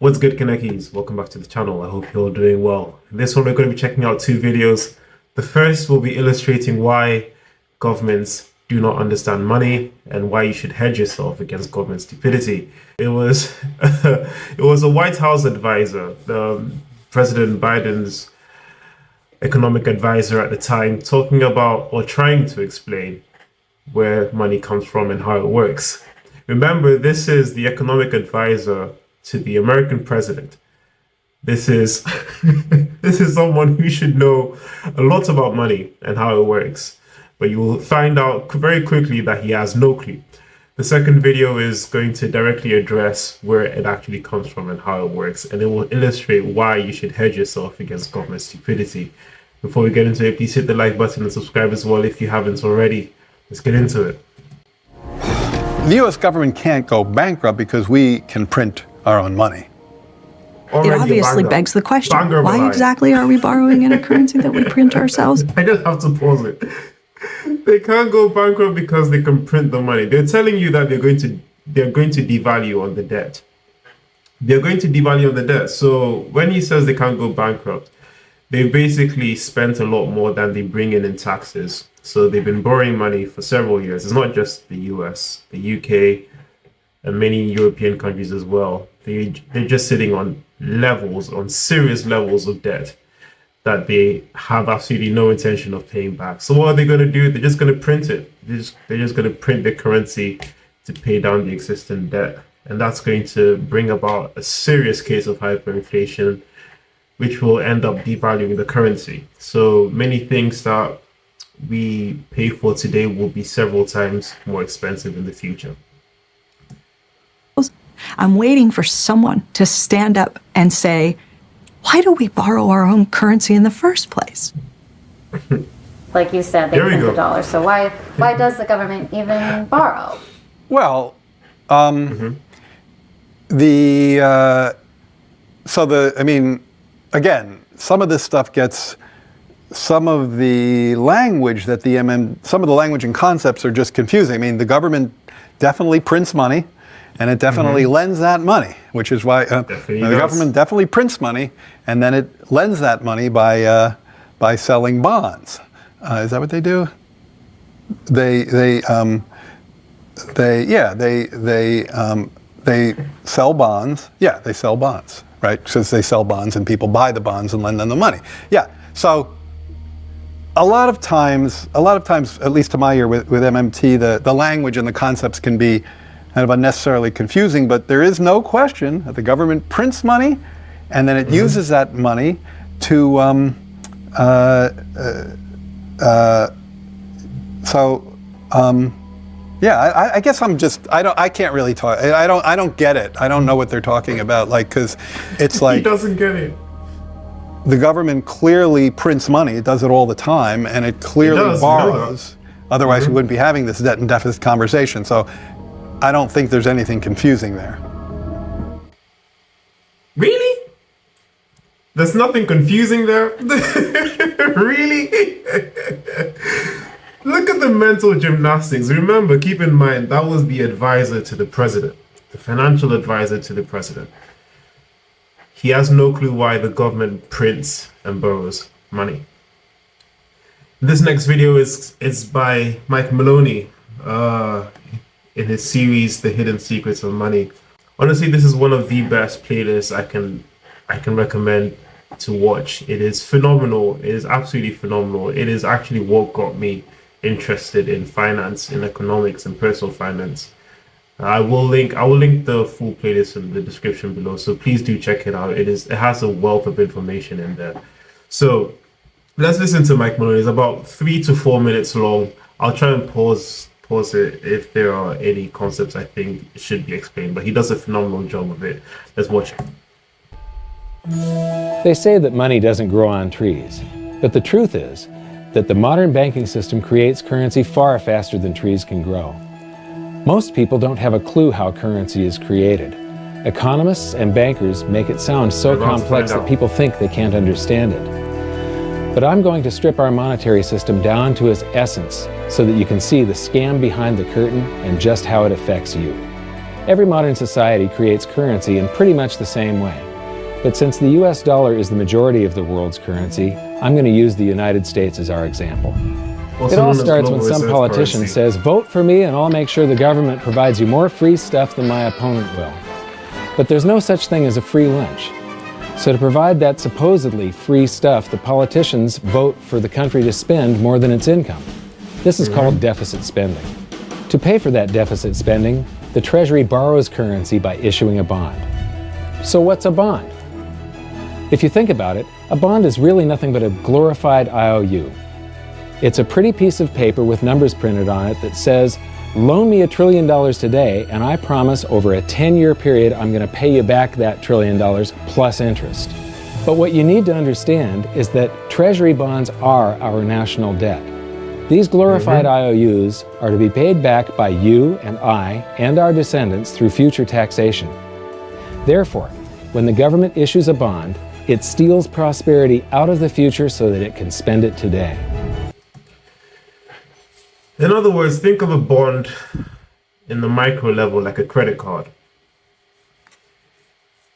What's good, Kanekis? Welcome back to the channel. I hope you're all doing well. In this one, we're going to be checking out two videos. The first will be illustrating why governments do not understand money and why you should hedge yourself against government stupidity. It was a White House advisor, President Biden's economic advisor at the time, talking about or trying to explain where money comes from and how it works. Remember, this is the economic advisor to the American president. This is this is someone who should know a lot about money and how it works, but you will find out very quickly that he has no clue. The second video is going to directly address where it actually comes from and how it works, and it will illustrate why you should hedge yourself against government stupidity. Before we get into it, please hit the like button and subscribe as well if you haven't already. Let's get into it. The U.S. government can't go bankrupt because we can print our own money. It obviously begs the question, why exactly are we borrowing in a currency that we print ourselves? I just have to pause it. They can't go bankrupt because they can print the money. They're telling you that they're going to devalue on the debt. They're going to devalue on the debt. So when he says they can't go bankrupt, they basically spent a lot more than they bring in taxes. So they've been borrowing money for several years. It's not just the US, the UK, and many European countries as well. They're just sitting on serious levels of debt that they have absolutely no intention of paying back. So what are they going to do? They're just going to print it. They're just going to print the currency to pay down the existing debt. And that's going to bring about a serious case of hyperinflation, which will end up devaluing the currency. So many things that we pay for today will be several times more expensive in the future. I'm waiting for someone to stand up and say, why do we borrow our own currency in the first place? Like you said, they print the dollar. So why does the government even borrow? Well, again, some of this stuff gets, some of the language that some of the language and concepts are just confusing. I mean, the government definitely prints money, and it definitely lends that money, which is why the government definitely prints money, and then it lends that money by selling bonds. Is that what they do? They sell bonds. Yeah, they sell bonds, right? Since they sell bonds and people buy the bonds and lend them the money. Yeah. So a lot of times, at least to my ear with MMT, the language and the concepts can be kind of unnecessarily confusing, but there is no question that the government prints money and then it uses that money to I guess I can't really talk. I don't get it. I don't know what they're talking about. Like, because it's like he doesn't get it. The government clearly prints money. It does it all the time, and it clearly borrows. Otherwise, we wouldn't be having this debt and deficit conversation. So, I don't think there's anything confusing there. Really? There's nothing confusing there? Really? Look at the mental gymnastics. Remember, keep in mind, that was the advisor to the president, the financial advisor to the president. He has no clue why the government prints and borrows money. This next video is by Mike Maloney in his series, The Hidden Secrets of Money. Honestly, this is one of the best playlists I can recommend to watch. It is phenomenal. It is absolutely phenomenal. It is actually what got me interested in finance, in economics, and personal finance. I will link the full playlist in the description below, so please do check it out. It has a wealth of information in there. So let's listen to Mike Maloney. It's about 3 to 4 minutes long. I'll try and pause it if there are any concepts I think should be explained, but he does a phenomenal job of it. Let's watch it. They say that money doesn't grow on trees, but the truth is that the modern banking system creates currency far faster than trees can grow. Most people don't have a clue how currency is created. Economists and bankers make it sound so complex that people think they can't understand it. But I'm going to strip our monetary system down to its essence so that you can see the scam behind the curtain and just how it affects you. Every modern society creates currency in pretty much the same way. But since the US dollar is the majority of the world's currency, I'm going to use the United States as our example. It all starts when some politician says, vote for me and I'll make sure the government provides you more free stuff than my opponent will. But there's no such thing as a free lunch. So to provide that supposedly free stuff, the politicians vote for the country to spend more than its income. This is called deficit spending. To pay for that deficit spending, the Treasury borrows currency by issuing a bond. So what's a bond? If you think about it, a bond is really nothing but a glorified IOU. It's a pretty piece of paper with numbers printed on it that says, loan me $1 trillion today, and I promise over a 10-year period I'm going to pay you back that $1 trillion plus interest. But what you need to understand is that Treasury bonds are our national debt. These glorified IOUs are to be paid back by you and I and our descendants through future taxation. Therefore, when the government issues a bond, it steals prosperity out of the future so that it can spend it today. In other words, think of a bond in the micro level like a credit card.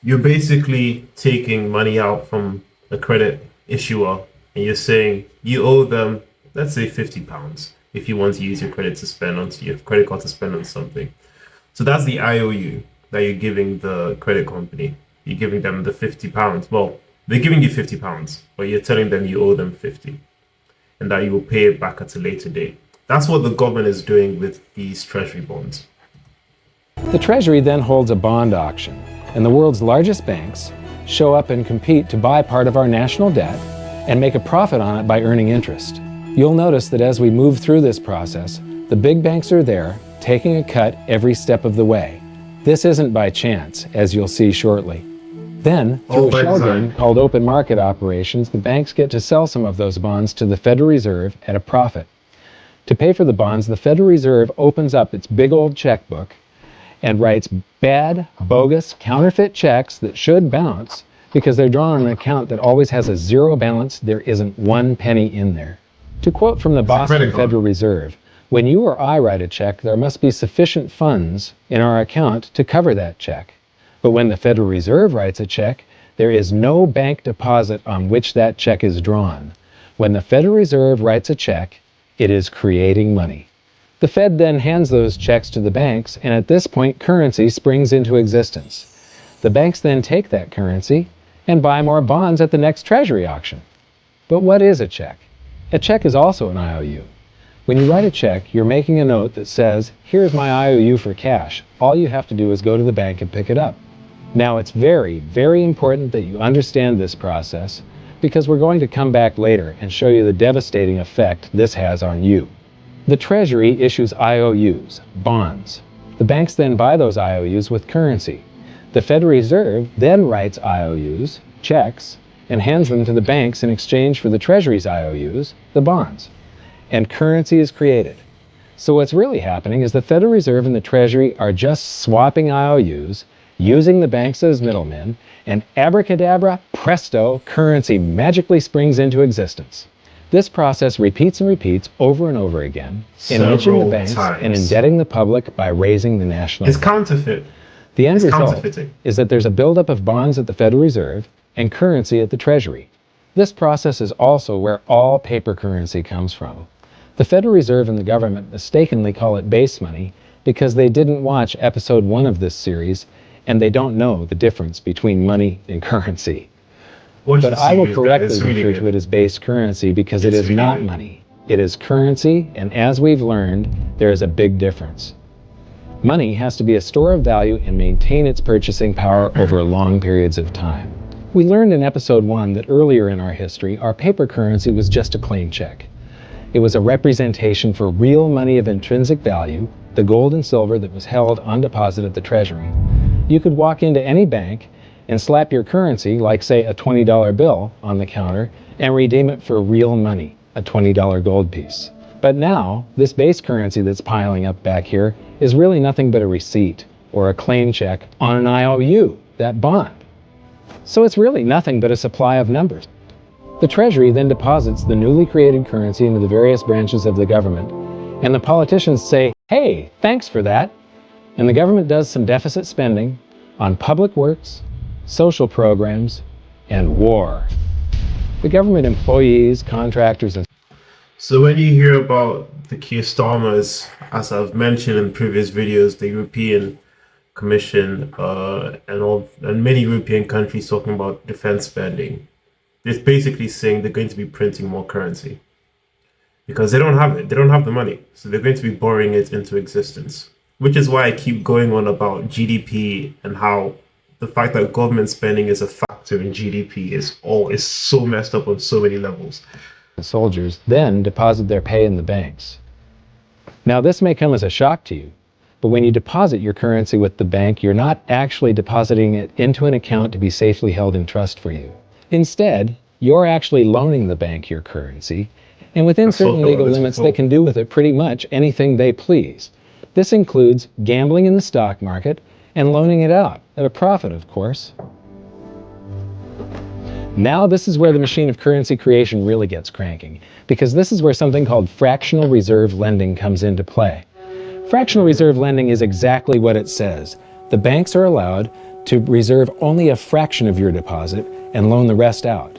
You're basically taking money out from a credit issuer and you're saying you owe them, let's say £50 if you want to use your credit to spend on your credit card to spend on something. So that's the IOU that you're giving the credit company. You're giving them the £50. Well, they're giving you £50, but you're telling them you owe them 50 and that you will pay it back at a later date. That's what the government is doing with these treasury bonds. The Treasury then holds a bond auction, and the world's largest banks show up and compete to buy part of our national debt and make a profit on it by earning interest. You'll notice that as we move through this process, the big banks are there, taking a cut every step of the way. This isn't by chance, as you'll see shortly. Then, through a shell game called open market operations, the banks get to sell some of those bonds to the Federal Reserve at a profit. To pay for the bonds, the Federal Reserve opens up its big old checkbook and writes bad, bogus, counterfeit checks that should bounce because they're drawn on an account that always has a zero balance. There isn't one penny in there. To quote from the Boston Federal Reserve, when you or I write a check, there must be sufficient funds in our account to cover that check. But when the Federal Reserve writes a check, there is no bank deposit on which that check is drawn. When the Federal Reserve writes a check, it is creating money. The Fed then hands those checks to the banks, and at this point, currency springs into existence. The banks then take that currency and buy more bonds at the next Treasury auction. But what is a check? A check is also an IOU. When you write a check, you're making a note that says, here's my IOU for cash. All you have to do is go to the bank and pick it up. Now, it's very, very important that you understand this process because we're going to come back later and show you the devastating effect this has on you. The Treasury issues IOUs, bonds. The banks then buy those IOUs with currency. The Federal Reserve then writes IOUs, checks, and hands them to the banks in exchange for the Treasury's IOUs, the bonds. And currency is created. So what's really happening is the Federal Reserve and the Treasury are just swapping IOUs, using the banks as middlemen, and abracadabra, presto, currency magically springs into existence. This process repeats and repeats over and over again, enriching the banks and indebting the public by raising the national debt. It's counterfeit. The end result is that there's a buildup of bonds at the Federal Reserve and currency at the Treasury. This process is also where all paper currency comes from. The Federal Reserve and the government mistakenly call it base money because they didn't watch episode 1 of this series and they don't know the difference between money and currency. But I will correctly refer to it as base currency because it is not money. It is currency, and as we've learned, there is a big difference. Money has to be a store of value and maintain its purchasing power over long periods of time. We learned in episode 1 that earlier in our history, our paper currency was just a claim check. It was a representation for real money of intrinsic value, the gold and silver that was held on deposit at the Treasury. You could walk into any bank and slap your currency, like say a $20 bill, on the counter and redeem it for real money, a $20 gold piece. But now, this base currency that's piling up back here is really nothing but a receipt or a claim check on an IOU, that bond. So it's really nothing but a supply of numbers. The Treasury then deposits the newly created currency into the various branches of the government, and the politicians say, hey, thanks for that. And the government does some deficit spending on public works, social programs, and war. The government employees, contractors, and So when you hear about the Keir Starmers, as I've mentioned in previous videos, the European Commission and many European countries talking about defense spending, it's basically saying they're going to be printing more currency because they don't have it. They don't have the money. So they're going to be borrowing it into existence, which is why I keep going on about GDP and how the fact that government spending is a factor in GDP is so messed up on so many levels. soldiers then deposit their pay in the banks. Now, this may come as a shock to you, but when you deposit your currency with the bank, you're not actually depositing it into an account to be safely held in trust for you. Instead, you're actually loaning the bank your currency, and within certain legal limits, they can do with it pretty much anything they please. This includes gambling in the stock market and loaning it out, at a profit, of course. Now this is where the machine of currency creation really gets cranking, because this is where something called fractional reserve lending comes into play. Fractional reserve lending is exactly what it says. The banks are allowed to reserve only a fraction of your deposit and loan the rest out.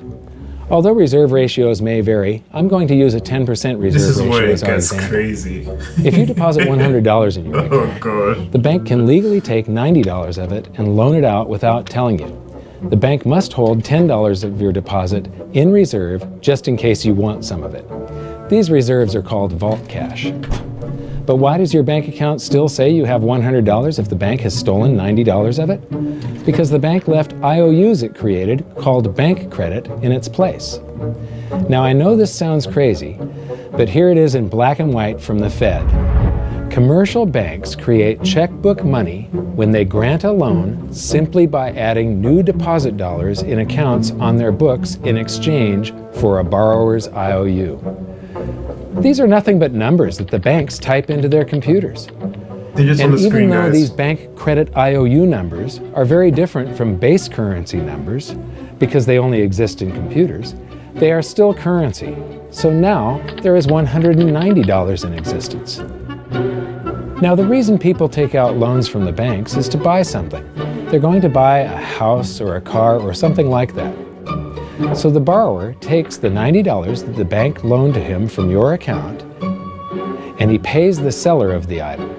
Although reserve ratios may vary, I'm going to use a 10% reserve ratio as our example. This is where it gets crazy. If you deposit $100 in your account, oh God, the bank can legally take $90 of it and loan it out without telling you. The bank must hold $10 of your deposit in reserve just in case you want some of it. These reserves are called vault cash. But why does your bank account still say you have $100 if the bank has stolen $90 of it? Because the bank left IOUs it created, called bank credit, in its place. Now I know this sounds crazy, but here it is in black and white from the Fed. Commercial banks create checkbook money when they grant a loan simply by adding new deposit dollars in accounts on their books in exchange for a borrower's IOU. These are nothing but numbers that the banks type into their computers. they're just on And the screen, even though guys. these bank credit IOU numbers are very different from base currency numbers, because they only exist in computers, they are still currency. So now there is $190 in existence. Now the reason people take out loans from the banks is to buy something. They're going to buy a house or a car or something like that. So the borrower takes the $90 that the bank loaned to him from your account, and he pays the seller of the item.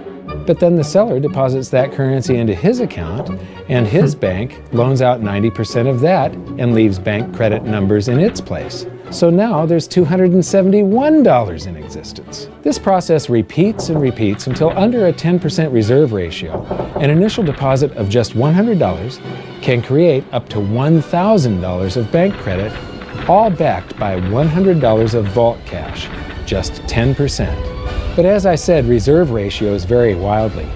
But then the seller deposits that currency into his account, and his bank loans out 90% of that and leaves bank credit numbers in its place. So now there's $271 in existence. This process repeats and repeats until under a 10% reserve ratio, an initial deposit of just $100 can create up to $1,000 of bank credit, all backed by $100 of vault cash, just 10%. But as I said, reserve ratios vary wildly.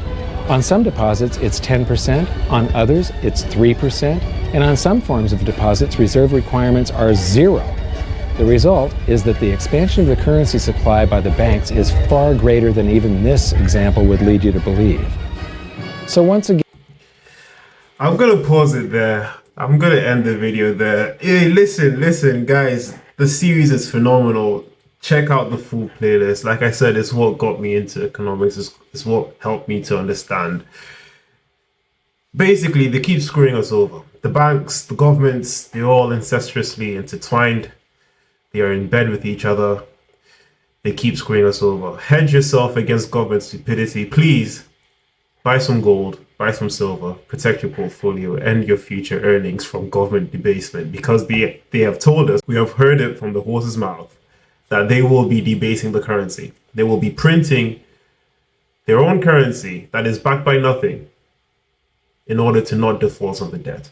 On some deposits, it's 10%, on others, it's 3%, and on some forms of deposits, reserve requirements are 0. The result is that the expansion of the currency supply by the banks is far greater than even this example would lead you to believe. So once again, I'm gonna pause it there. I'm gonna end the video there. Hey, listen, guys. The series is phenomenal. Check out the full playlist. Like I said, it's what got me into economics. It's what helped me to understand. Basically, they keep screwing us over. The banks, the governments, they're all incestuously intertwined. They are in bed with each other. They keep screwing us over. Hedge yourself against government stupidity. Please buy some gold, buy some silver, protect your portfolio and your future earnings from government debasement, because they have told us, we have heard it from the horse's mouth, that they will be debasing the currency. They will be printing their own currency that is backed by nothing in order to not default on the debt.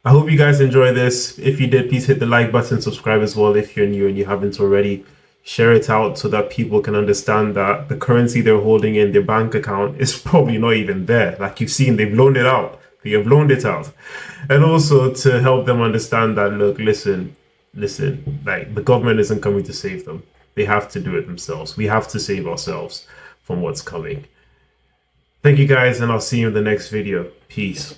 I hope you guys enjoy this. If you did, please hit the like button, subscribe as well if you're new and you haven't already. Share it out so that people can understand that the currency they're holding in their bank account is probably not even there. Like you've seen, they've loaned it out. They have loaned it out. And also to help them understand that, look, listen, like the government isn't coming to save them. They have to do it themselves. We have to save ourselves from what's coming. Thank you guys, and I'll see you in the next video. Peace.